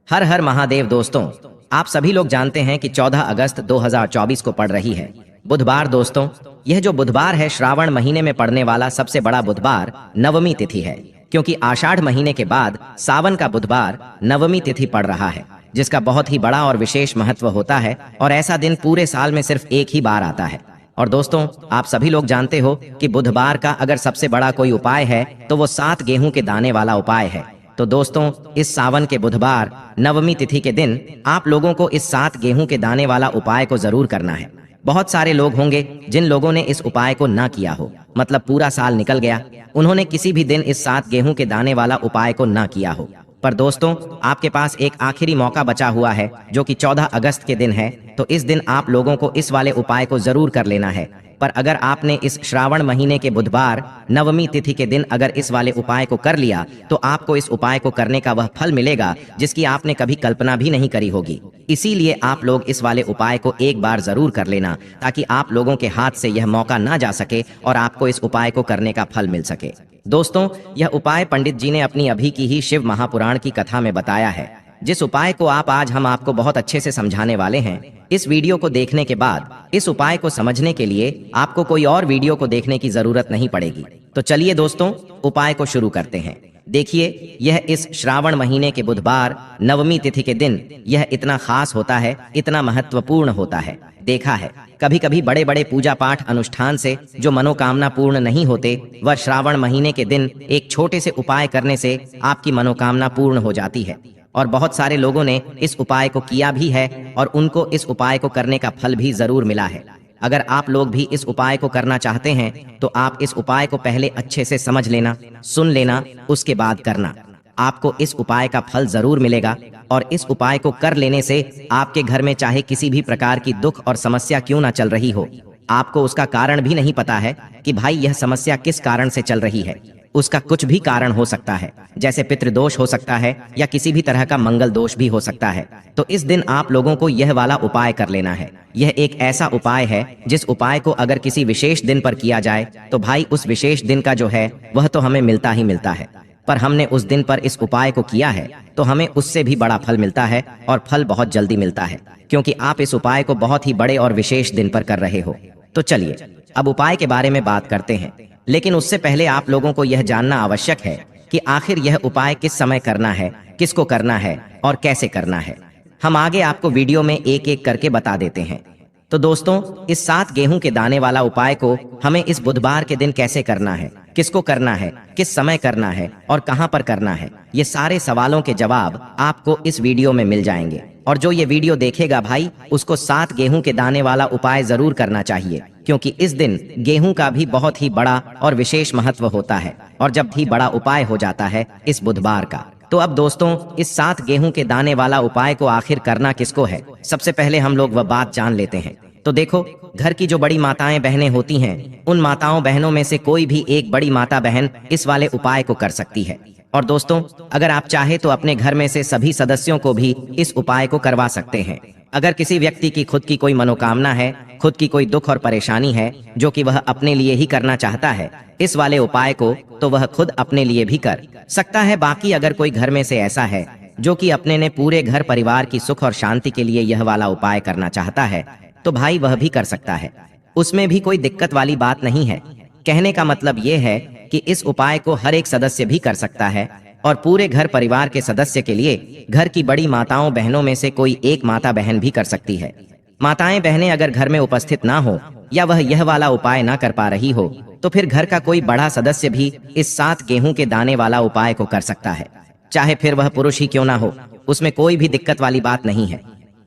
हर हर महादेव दोस्तों, आप सभी लोग जानते हैं कि 14 अगस्त 2024 को पड़ रही है बुधवार। दोस्तों, यह जो बुधवार है श्रावण महीने में पड़ने वाला सबसे बड़ा बुधवार नवमी तिथि है, क्योंकि आषाढ़ महीने के बाद सावन का बुधवार नवमी तिथि पड़ रहा है, जिसका बहुत ही बड़ा और विशेष महत्व होता है। और ऐसा दिन पूरे साल में सिर्फ एक ही बार आता है। और दोस्तों, आप सभी लोग जानते हो कि बुधवार का अगर सबसे बड़ा कोई उपाय है तो वो 7 गेहूं के दाने वाला उपाय है। तो दोस्तों, इस सावन के बुधवार नवमी तिथि के दिन आप लोगों को इस 7 गेहूं के दाने वाला उपाय को जरूर करना है। बहुत सारे लोग होंगे जिन लोगों ने इस उपाय को ना किया हो, मतलब पूरा साल निकल गया, उन्होंने किसी भी दिन इस 7 गेहूं के दाने वाला उपाय को ना किया हो। पर दोस्तों, आपके पास एक आखिरी मौका बचा हुआ है जो कि 14 अगस्त के दिन है। तो इस दिन आप लोगों को इस वाले उपाय को जरूर कर लेना है। पर अगर आपने इस श्रावण महीने के बुधवार नवमी तिथि के दिन अगर इस वाले उपाय को कर लिया तो आपको इस उपाय को करने का वह फल मिलेगा जिसकी आपने कभी कल्पना भी नहीं करी होगी। इसीलिए आप लोग इस वाले उपाय को एक बार जरूर कर लेना, ताकि आप लोगों के हाथ से यह मौका ना जा सके और आपको इस उपाय को करने का फल मिल सके। दोस्तों, यह उपाय पंडित जी ने अपनी अभी की ही शिव महापुराण की कथा में बताया है, जिस उपाय को आज हम आपको बहुत अच्छे से समझाने वाले हैं। इस वीडियो को देखने के बाद इस उपाय को समझने के लिए आपको कोई और वीडियो को देखने की जरूरत नहीं पड़ेगी। तो चलिए दोस्तों, उपाय को शुरू करते हैं। देखिए, यह इस श्रावण महीने के बुधवार नवमी तिथि के दिन यह इतना खास होता है, इतना महत्वपूर्ण होता है। देखा है, कभी कभी बड़े बड़े पूजा पाठ अनुष्ठान से जो मनोकामना पूर्ण नहीं होते, वह श्रावण महीने के दिन एक छोटे से उपाय करने से आपकी मनोकामना पूर्ण हो जाती है। और बहुत सारे लोगों ने इस उपाय को किया भी है और उनको इस उपाय को करने का फल भी जरूर मिला है। अगर आप लोग भी इस उपाय को करना चाहते हैं तो आप इस उपाय को पहले अच्छे से समझ लेना, सुन लेना, उसके बाद करना। आपको इस उपाय का फल जरूर मिलेगा। और इस उपाय को कर लेने से आपके घर में चाहे किसी भी प्रकार की दुख और समस्या क्यों ना चल रही हो, आपको उसका कारण भी नहीं पता है कि भाई यह समस्या किस कारण से चल रही है। उसका कुछ भी कारण हो सकता है, जैसे पितृदोष हो सकता है या किसी भी तरह का मंगल दोष भी हो सकता है। तो इस दिन आप लोगों को यह वाला उपाय कर लेना है। यह एक ऐसा उपाय है जिस उपाय को अगर किसी विशेष दिन पर किया जाए तो भाई उस विशेष दिन का जो है वह तो हमें मिलता ही मिलता है। पर हमने उस दिन पर इस उपाय को किया है तो हमें उससे भी बड़ा फल मिलता है, और फल बहुत जल्दी मिलता है, क्योंकि आप इस उपाय को बहुत ही बड़े और विशेष दिन पर कर रहे हो। तो चलिए अब उपाय के बारे में बात करते हैं। लेकिन उससे पहले आप लोगों को यह जानना आवश्यक है कि आखिर यह उपाय किस समय करना है, किसको करना है और कैसे करना है। हम आगे आपको वीडियो में एक एक करके बता देते हैं। तो दोस्तों, इस 7 गेहूं के दाने वाला उपाय को हमें इस बुधवार के दिन कैसे करना है, किसको करना है, किस समय करना है और कहां पर करना है, ये सारे सवालों के जवाब आपको इस वीडियो में मिल जाएंगे। और जो ये वीडियो देखेगा भाई, उसको 7 गेहूं के दाने वाला उपाय जरूर करना चाहिए, क्योंकि इस दिन गेहूं का भी बहुत ही बड़ा और विशेष महत्व होता है। और जब भी बड़ा उपाय हो जाता है इस बुधवार का, तो अब दोस्तों, इस 7 गेहूं के दाने वाला उपाय को आखिर करना किसको है, सबसे पहले हम लोग वह बात जान लेते हैं। तो देखो, घर की जो बड़ी माताएं बहनें होती हैं, उन माताओं बहनों में से कोई भी एक बड़ी माता बहन इस वाले उपाय को कर सकती है। और दोस्तों, अगर आप चाहे तो अपने घर में से सभी सदस्यों को भी इस उपाय को करवा सकते हैं। अगर किसी व्यक्ति की खुद की कोई मनोकामना है, खुद की कोई दुख और परेशानी है जो कि वह अपने लिए ही करना चाहता है इस वाले उपाय को, तो वह खुद अपने लिए भी कर सकता है। बाकी अगर कोई घर में से ऐसा है जो कि अपने ने पूरे घर परिवार की सुख और शांति के लिए यह वाला उपाय करना चाहता है, तो भाई वह भी कर सकता है। उसमें भी कोई दिक्कत वाली बात नहीं है। कहने का मतलब ये है कि इस उपाय को हर एक सदस्य भी कर सकता है, और पूरे घर परिवार के सदस्य के लिए घर की बड़ी माताओं बहनों में से कोई एक माता बहन भी कर सकती है। माताएं बहनें अगर घर में उपस्थित ना हो या वह यह वाला उपाय ना कर पा रही हो, तो फिर घर का कोई बड़ा सदस्य भी इस 7 गेहूं के दाने वाला उपाय को कर सकता है, चाहे फिर वह पुरुष ही क्यों ना हो। उसमें कोई भी दिक्कत वाली बात नहीं है।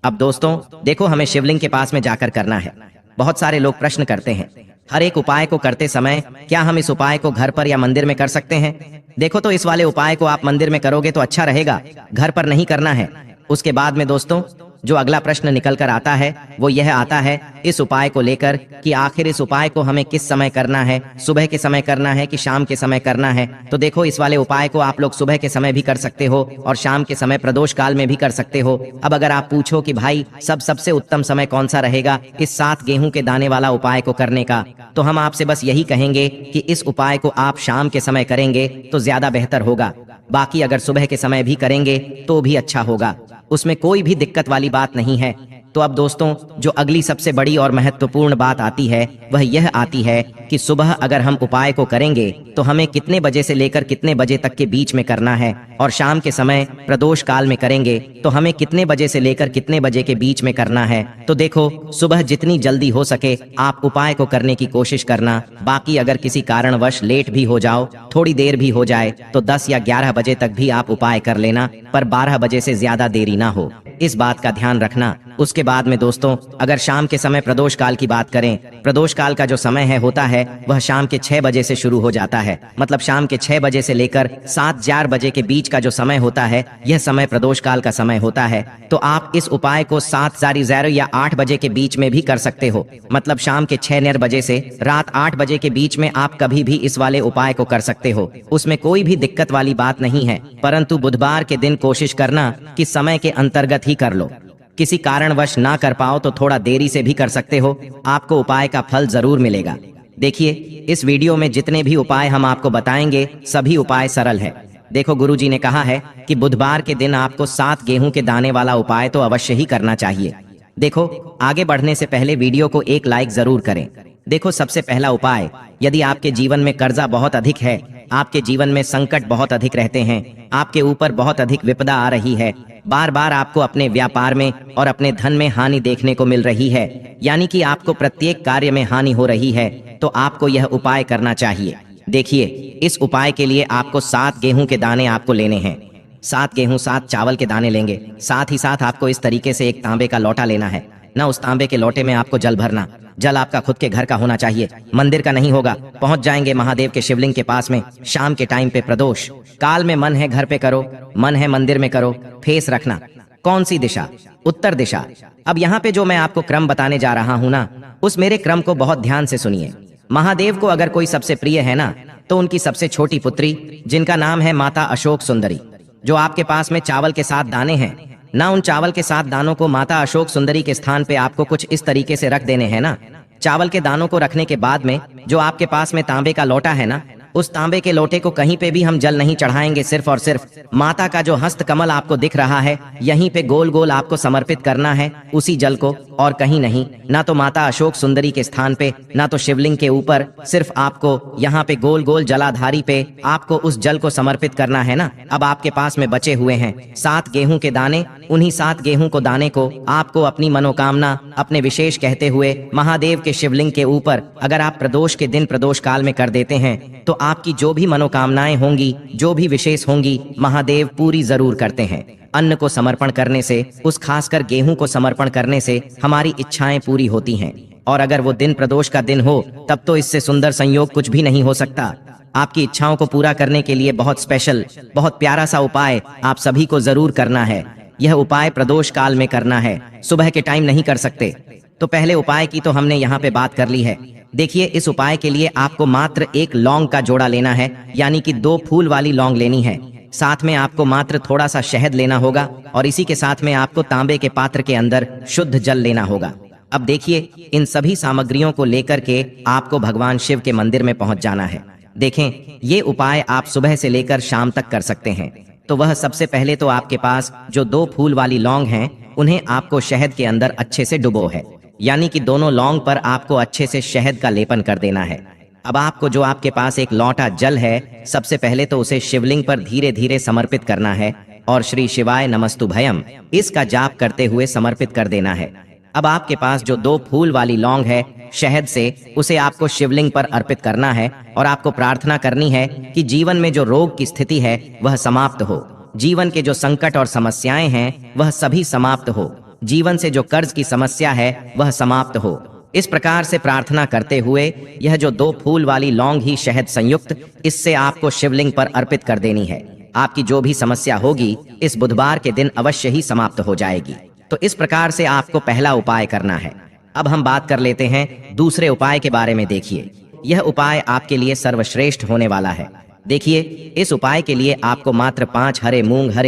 अब दोस्तों देखो, हमें शिवलिंग के पास में जाकर करना है। बहुत सारे लोग प्रश्न करते हैं, हर एक उपाय को करते समय क्या हम इस उपाय को घर पर या मंदिर में कर सकते हैं? देखो, तो इस वाले उपाय को आप मंदिर में करोगे तो अच्छा रहेगा, घर पर नहीं करना है। उसके बाद में दोस्तों, जो अगला प्रश्न निकल कर आता है वो यह आता है इस उपाय को लेकर कि आखिर इस उपाय को हमें किस समय करना है, सुबह के समय करना है कि शाम के समय करना है। तो देखो, इस वाले उपाय को आप लोग सुबह के समय भी कर सकते हो और शाम के समय प्रदोष काल में भी कर सकते हो। अब अगर आप पूछो कि भाई सबसे उत्तम समय कौन सा रहेगा इस 7 गेहूं के दाने वाला उपाय को करने का, तो हम आपसे बस यही कहेंगे कि इस उपाय को आप शाम के समय करेंगे तो ज्यादा बेहतर होगा। बाकी अगर सुबह के समय भी करेंगे तो भी अच्छा होगा। उसमें कोई भी दिक्कत वाली बात नहीं है। तो अब दोस्तों, जो अगली सबसे बड़ी और महत्वपूर्ण बात आती है वह यह आती है कि सुबह अगर हम उपाय को करेंगे तो हमें कितने बजे से लेकर कितने बजे तक के बीच में करना है, और शाम के समय प्रदोष काल में करेंगे तो हमें कितने बजे से लेकर कितने बजे के बीच में करना है। तो देखो, सुबह जितनी जल्दी हो सके आप उपाय को करने की कोशिश करना। बाकी अगर किसी कारणवश लेट भी हो जाओ, थोड़ी देर भी हो जाए, तो 10 या 11 बजे तक भी आप उपाय कर लेना, पर 12 बजे से ज्यादा देरी ना हो, इस बात का ध्यान रखना। उसके बाद में दोस्तों, अगर शाम के समय प्रदोष काल की बात करें, प्रदोष काल का जो समय है होता है वह शाम के 6 बजे से शुरू हो जाता है। मतलब शाम के 6 बजे से लेकर 7-4 बजे के बीच का जो समय होता है, यह समय प्रदोष काल का समय होता है। तो आप इस उपाय को 7:00 या 8 बजे के बीच में भी कर सकते हो। मतलब शाम के 6 बजे से रात 8 बजे के बीच में आप कभी भी इस वाले उपाय को कर सकते हो, उसमें कोई भी दिक्कत वाली बात नहीं है। परंतु बुधवार के दिन कोशिश करना कि समय के अंतर्गत ही कर लो। किसी कारणवश ना कर पाओ तो थोड़ा देरी से भी कर सकते हो, आपको उपाय का फल जरूर मिलेगा। देखिए, इस वीडियो में जितने भी उपाय हम आपको बताएंगे सभी उपाय सरल है। देखो, गुरुजी ने कहा है कि बुधवार के दिन आपको 7 गेहूं के दाने वाला उपाय तो अवश्य ही करना चाहिए। देखो, आगे बढ़ने से पहले वीडियो को एक लाइक जरूर करें। देखो, सबसे पहला उपाय, यदि आपके जीवन में कर्जा बहुत अधिक है, आपके जीवन में संकट बहुत अधिक रहते हैं, आपके ऊपर बहुत अधिक विपदा आ रही है, बार बार आपको अपने व्यापार में और अपने धन में हानि देखने को मिल रही है, यानी कि आपको प्रत्येक कार्य में हानि हो रही है, तो आपको यह उपाय करना चाहिए। देखिए, इस उपाय के लिए आपको 7 गेहूं के दाने आपको लेने हैं। 7 गेहूं 7 चावल के दाने लेंगे। साथ ही साथ आपको इस तरीके से एक तांबे का लोटा लेना है ना। उस तांबे के लोटे में आपको जल भरना। जल आपका खुद के घर का होना चाहिए, मंदिर का नहीं होगा। पहुंच जाएंगे महादेव के शिवलिंग के पास में शाम के टाइम पे प्रदोष काल में। मन है घर पे करो, मन है मंदिर में करो। फेस रखना कौन सी दिशा? उत्तर दिशा। अब यहाँ पे जो मैं आपको क्रम बताने जा रहा हूँ ना, उस मेरे क्रम को बहुत ध्यान से सुनिए। महादेव को अगर कोई सबसे प्रिय है ना, तो उनकी सबसे छोटी पुत्री, जिनका नाम है माता अशोक सुंदरी, जो आपके पास में चावल के 7 दाने हैं ना, उन चावल के 7 दानों को माता अशोक सुंदरी के स्थान पे आपको कुछ इस तरीके से रख देने हैं ना। चावल के दानों को रखने के बाद में जो आपके पास में तांबे का लोटा है ना, उस तांबे के लोटे को कहीं पे भी हम जल नहीं चढ़ाएंगे। सिर्फ और सिर्फ माता का जो हस्त कमल आपको दिख रहा है, यहीं पे गोल गोल आपको समर्पित करना है उसी जल को, और कहीं नहीं। ना तो माता अशोक सुंदरी के स्थान पे, ना तो शिवलिंग के ऊपर, सिर्फ आपको यहाँ पे गोल गोल जलाधारी पे आपको उस जल को समर्पित करना है ना। अब आपके पास में बचे हुए हैं 7 गेहूं के दाने। उन्हीं 7 गेहूं को दाने को आपको अपनी मनोकामना, अपने विशेष कहते हुए महादेव के शिवलिंग के ऊपर अगर आप प्रदोष के दिन प्रदोष काल में कर देते हैं, तो आपकी जो भी मनोकामनाएं होंगी, जो भी विशेष होंगी, महादेव पूरी जरूर करते हैं। अन्न को समर्पण करने से, उस खासकर गेहूं को समर्पण करने से हमारी इच्छाएं पूरी होती हैं। और अगर वो दिन प्रदोष का दिन हो, तब तो इससे सुंदर संयोग कुछ भी नहीं हो सकता। आपकी इच्छाओं को पूरा करने के लिए बहुत स्पेशल, बहुत प्यारा सा उपाय आप सभी को जरूर करना है। यह उपाय प्रदोष काल में करना है, सुबह के टाइम नहीं कर सकते। तो पहले उपाय की तो हमने यहाँ पे बात कर ली है। देखिए, इस उपाय के लिए आपको मात्र 1 लौंग का जोड़ा लेना है, यानी कि 2 फूल वाली लौंग लेनी है। साथ में आपको मात्र थोड़ा सा शहद लेना होगा, और इसी के साथ में आपको तांबे के पात्र के अंदर शुद्ध जल लेना होगा। अब देखिए, इन सभी सामग्रियों को लेकर के आपको भगवान शिव के मंदिर में पहुंच जाना है। देखें, ये उपाय आप सुबह से लेकर शाम तक कर सकते हैं। तो वह सबसे पहले तो आपके पास जो 2 फूल वाली लौंग हैं, उन्हें आपको शहद के अंदर अच्छे से डुबो है, यानी कि दोनों लौंग पर आपको अच्छे से शहद का लेपन कर देना है। अब आपको जो आपके पास एक लौटा जल है, सबसे पहले तो उसे शिवलिंग पर धीरे धीरे समर्पित करना है, और श्री शिवाय नमस्तुभयम इसका जाप करते हुए समर्पित कर देना है। अब आपके पास जो 2 फूल वाली लौंग है, शहद से उसे आपको शिवलिंग पर अर्पित करना है, और आपको प्रार्थना करनी है कि जीवन में जो रोग की स्थिति है वह समाप्त हो, जीवन के जो संकट और समस्याएं हैं वह सभी समाप्त हो, जीवन से जो कर्ज की समस्या है वह समाप्त हो। इस प्रकार से प्रार्थना करते हुए यह जो 2 फूल वाली लौंग ही शहद संयुक्त, इससे आपको शिवलिंग पर अर्पित कर देनी है। आपकी जो भी समस्या होगी इस बुधवार के दिन अवश्य ही समाप्त हो जाएगी। तो इस प्रकार से आपको पहला उपाय करना है। अब हम बात कर लेते हैं दूसरे उपाय के बारे में। देखिए, यह उपाय आपके लिए सर्वश्रेष्ठ होने वाला है। देखिए, इस उपाय के लिए आपको मात्र 5 हरे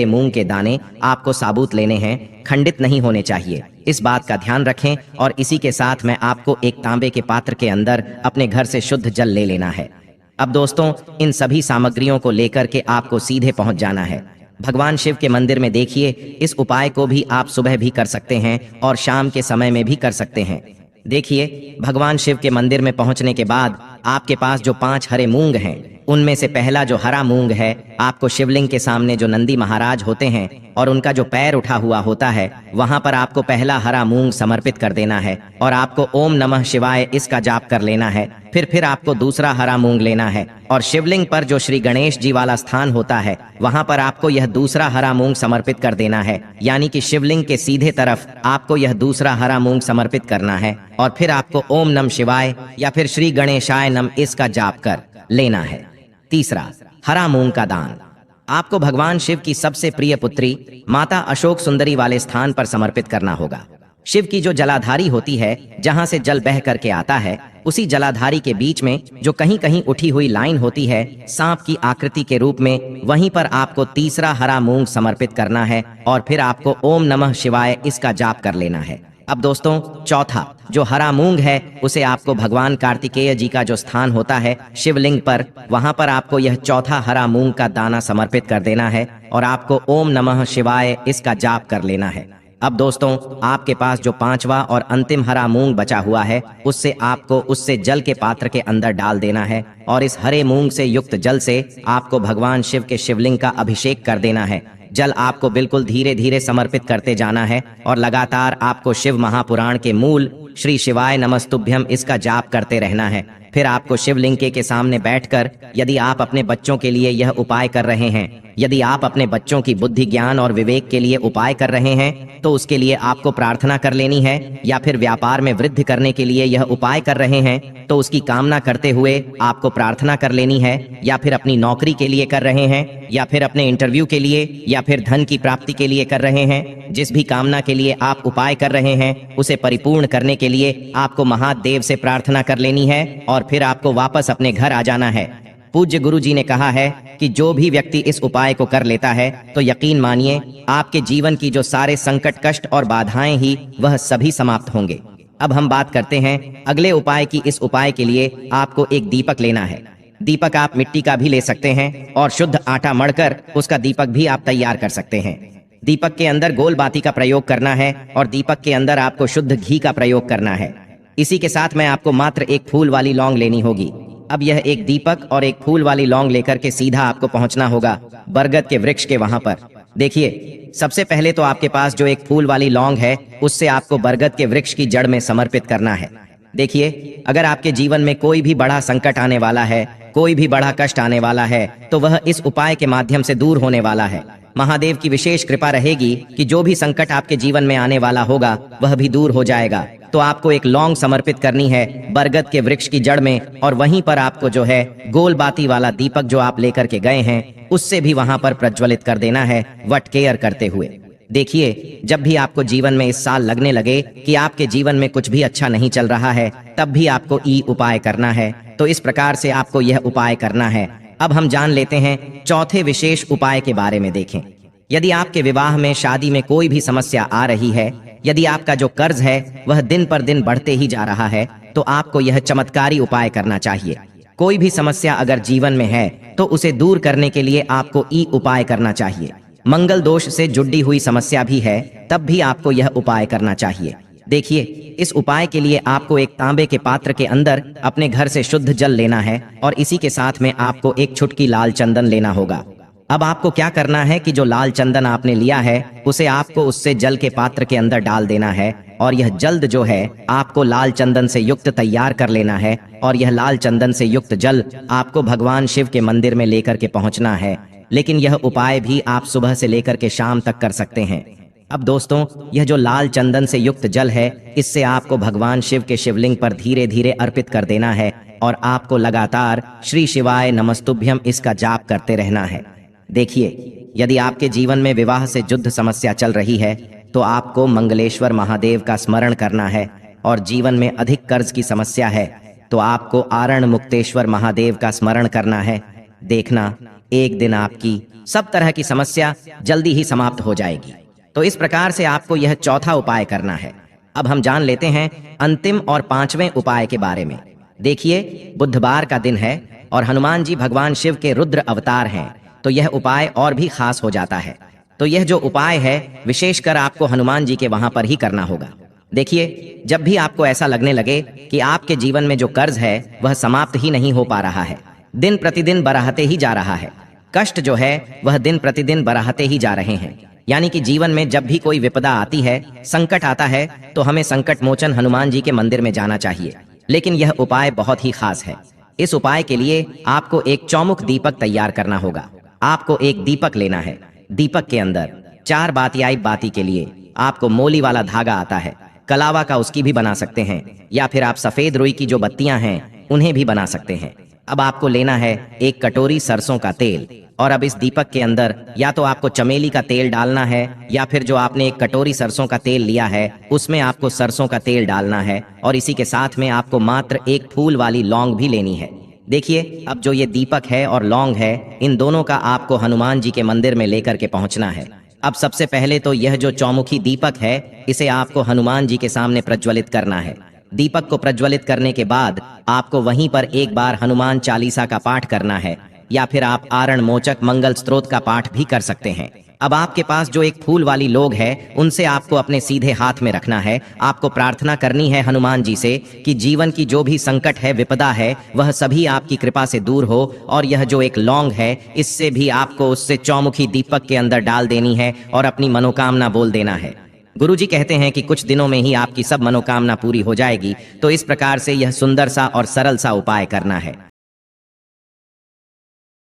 मूंग के दाने आपको साबुत लेने हैं, खंडित नहीं होने चाहिए। इस बात का ध्यान रखें। और इसी के साथ में आपको एक तांबे के पात्र के अंदर अपने घर से शुद्ध जल ले लेना है। अब दोस्तों, इन सभी सामग्रियों को लेकर के आपको सीधे पहुंच जाना है भगवान शिव के मंदिर में देखिए, इस उपाय को भी आप सुबह भी कर सकते हैं और शाम के समय में भी कर सकते हैं। देखिए, भगवान शिव के मंदिर में पहुंचने के बाद आपके पास जो 5 हरे मूंग हैं, उनमें से पहला जो हरा मूंग है, आपको शिवलिंग के सामने जो नंदी महाराज होते हैं और उनका जो पैर उठा हुआ होता है, वहां पर आपको पहला हरा मूंग समर्पित कर देना है और आपको ओम नमः शिवाय इसका जाप कर लेना है। फिर आपको दूसरा हरा मूंग लेना है और शिवलिंग पर जो श्री गणेश जी वाला स्थान होता है, वहां पर आपको यह दूसरा हरा मूंग समर्पित कर देना है। यानी कि शिवलिंग के सीधे तरफ आपको यह दूसरा हरा मूंग समर्पित करना है और फिर आपको ओम नमः शिवाय या फिर श्री गणेशाय नमः इसका जाप कर लेना है। तीसरा, हरा मूंग का दान आपको भगवान शिव की सबसे प्रिय पुत्री माता अशोक सुंदरी वाले स्थान पर समर्पित करना होगा। शिव की जो जलाधारी होती है, जहां से जल बह करके आता है, उसी जलाधारी के बीच में जो कहीं कहीं उठी हुई लाइन होती है सांप की आकृति के रूप में, वहीं पर आपको तीसरा हरा मूंग समर्पित करना है और फिर आपको ओम नमः शिवाय इसका जाप कर लेना है। अब दोस्तों, चौथा जो हरा मूंग है, उसे आपको भगवान कार्तिकेय जी का जो स्थान होता है शिवलिंग पर, वहां पर आपको यह चौथा हरा मूंग का दाना समर्पित कर देना है और आपको ओम नमः शिवाय इसका जाप कर लेना है। अब दोस्तों, आपके पास जो 5वां और अंतिम हरा मूंग बचा हुआ है, उससे जल के पात्र के अंदर डाल देना है और इस हरे मूंग से युक्त जल से आपको भगवान शिव के शिवलिंग का अभिषेक कर देना है। जल आपको बिल्कुल धीरे धीरे समर्पित करते जाना है और लगातार आपको शिव महापुराण के मूल श्री शिवाय नमस्तुभ्यम इसका जाप करते रहना है। फिर आपको शिवलिंग के सामने बैठकर, यदि आप अपने बच्चों के लिए यह उपाय कर रहे हैं, यदि आप अपने बच्चों की बुद्धि ज्ञान और विवेक के लिए उपाय कर रहे हैं, तो उसके लिए आपको प्रार्थना कर लेनी है, या फिर व्यापार में वृद्धि करने के लिए यह उपाय कर रहे हैं तो उसकी कामना करते हुए आपको प्रार्थना कर लेनी है, या फिर अपनी नौकरी के लिए कर रहे हैं, या फिर अपने इंटरव्यू के लिए, या फिर धन की प्राप्ति के लिए कर रहे हैं, जिस भी कामना के लिए आप उपाय कर रहे हैं उसे परिपूर्ण करने के लिए आपको महादेव से प्रार्थना कर लेनी है और फिर आपको वापस अपने घर आ जाना है। पूज्य गुरु जी ने कहा है कि जो भी व्यक्ति इस उपाय को कर लेता है तो यकीन मानिए आपके जीवन की जो सारे संकट, कष्ट और बाधाएं ही वह सभी समाप्त होंगे। अब हम बात करते हैं अगले उपाय की। इस उपाय के लिए आपको एक दीपक लेना है। दीपक आप मिट्टी का भी ले सकते हैं और शुद्ध आटा मढ़कर उसका दीपक भी आप तैयार कर सकते हैं। दीपक के अंदर गोल बाती का प्रयोग करना है और दीपक के अंदर आपको शुद्ध घी का प्रयोग करना है। इसी के साथ में आपको मात्र एक फूल वाली लौंग लेनी होगी। अब यह एक दीपक और एक फूल वाली लौंग लेकर के सीधा आपको पहुंचना होगा बरगद के वृक्ष के वहां पर। देखिए, सबसे पहले तो आपके पास जो एक फूल वाली लौंग है, उससे आपको बरगद के वृक्ष की जड़ में समर्पित करना है। देखिए, अगर आपके जीवन में कोई भी बड़ा संकट आने वाला है, कोई भी बड़ा कष्ट आने वाला है, तो वह इस उपाय के माध्यम से दूर होने वाला है। महादेव की विशेष कृपा रहेगी कि जो भी संकट आपके जीवन में आने वाला होगा वह भी दूर हो जाएगा। तो आपको एक लौंग समर्पित करनी है बरगद के वृक्ष की जड़ में, और वहीं पर आपको जो है गोल बाती वाला दीपक जो आप लेकर के गए हैं, उससे भी वहां पर प्रज्वलित कर देना है वट केयर करते हुए। देखिए, जब भी आपको जीवन में इस साल लगने लगे कि आपके जीवन में कुछ भी अच्छा नहीं चल रहा है, तब भी आपको ई उपाय करना है। तो इस प्रकार से आपको यह उपाय करना है। अब हम जान लेते हैं चौथे विशेष उपाय के बारे में। देखें, यदि आपके विवाह में, शादी में कोई भी समस्या आ रही है, यदि आपका जो कर्ज है वह दिन पर दिन बढ़ते ही जा रहा है, तो आपको यह चमत्कारी उपाय करना चाहिए। कोई भी समस्या अगर जीवन में है तो उसे दूर करने के लिए आपको ई उपाय करना चाहिए। मंगल दोष से जुड़ी हुई समस्या भी है, तब भी आपको यह उपाय करना चाहिए। देखिए, इस उपाय के लिए आपको एक तांबे के पात्र के अंदर अपने घर से शुद्ध जल लेना है और इसी के साथ में आपको एक चुटकी लाल चंदन लेना होगा। अब आपको क्या करना है कि जो लाल चंदन आपने लिया है उसे आपको उससे जल के पात्र के अंदर डाल देना है, और यह जल्द जो है आपको लाल चंदन से युक्त तैयार कर लेना है, और यह लाल चंदन से युक्त जल आपको भगवान शिव के मंदिर में लेकर के पहुंचना है। लेकिन यह उपाय भी आप सुबह से लेकर के शाम तक कर सकते हैं। अब दोस्तों, यह जो लाल चंदन से युक्त जल है, इससे आपको भगवान शिव के शिवलिंग पर धीरे धीरे अर्पित कर देना है और आपको लगातार श्री शिवाय नमस्तुभ्यम इसका जाप करते रहना है। देखिए, यदि आपके जीवन में विवाह से जुद्ध समस्या चल रही है तो आपको मंगलेश्वर महादेव का स्मरण करना है, और जीवन में अधिक कर्ज की समस्या है तो आपको आरण मुक्तेश्वर महादेव का स्मरण करना है। देखना, एक दिन आपकी सब तरह की समस्या जल्दी ही समाप्त हो जाएगी। तो इस प्रकार से आपको यह चौथा उपाय करना है। अब हम जान लेते हैं अंतिम और 5वें उपाय के बारे में। देखिए, बुधवार का दिन है और हनुमान जी भगवान शिव के रुद्र अवतार हैं। तो यह उपाय और भी खास हो जाता है। तो यह जो उपाय है विशेषकर आपको हनुमान जी के वहां पर ही करना होगा। देखिए, जब भी आपको ऐसा लगने लगे कि आपके जीवन में जो कर्ज है वह समाप्त ही नहीं हो पा रहा है, दिन प्रतिदिन बढ़ते ही जा रहा है, कष्ट जो है वह दिन प्रतिदिन बढ़ते ही जा रहे हैं, यानी कि जीवन में जब भी कोई विपदा आती है, संकट आता है, तो हमें संकट मोचन हनुमान जी के मंदिर में जाना चाहिए। लेकिन यह उपाय बहुत ही खास है। इस उपाय के लिए आपको एक चौमुख दीपक तैयार करना होगा। आपको एक दीपक लेना है। दीपक के अंदर 4 बातियाई बाती के लिए आपको मोली वाला धागा आता है, कलावा का उसकी भी बना सकते हैं, या फिर आप सफेद रुई की जो बत्तियां हैं उन्हें भी बना सकते हैं। अब आपको लेना है एक कटोरी सरसों का तेल, और अब इस दीपक के अंदर या तो आपको चमेली का तेल डालना है, या फिर जो आपने एक कटोरी सरसों का तेल लिया है उसमें आपको सरसों का तेल डालना है, और इसी के साथ में आपको मात्र एक फूल वाली लौंग भी लेनी है। देखिए, अब जो ये दीपक है और लौंग है, इन दोनों का आपको हनुमान जी के मंदिर में लेकर के पहुंचना है। अब सबसे पहले तो यह जो चौमुखी दीपक है इसे आपको हनुमान जी के सामने प्रज्वलित करना है। दीपक को प्रज्वलित करने के बाद आपको वहीं पर एक बार हनुमान चालीसा का पाठ करना है, या फिर आप आरण मोचक मंगल स्तोत्र का पाठ भी कर सकते हैं। अब आपके पास जो एक फूल वाली लोग है उनसे आपको अपने सीधे हाथ में रखना है। आपको प्रार्थना करनी है हनुमान जी से कि जीवन की जो भी संकट है, विपदा है, वह सभी आपकी कृपा से दूर हो, और यह जो एक लौंग है इससे भी आपको उससे चौमुखी दीपक के अंदर डाल देनी है और अपनी मनोकामना बोल देना है। गुरुजी कहते हैं कि कुछ दिनों में ही आपकी सब मनोकामना पूरी हो जाएगी। तो इस प्रकार से यह सुंदर सा और सरल सा उपाय करना है।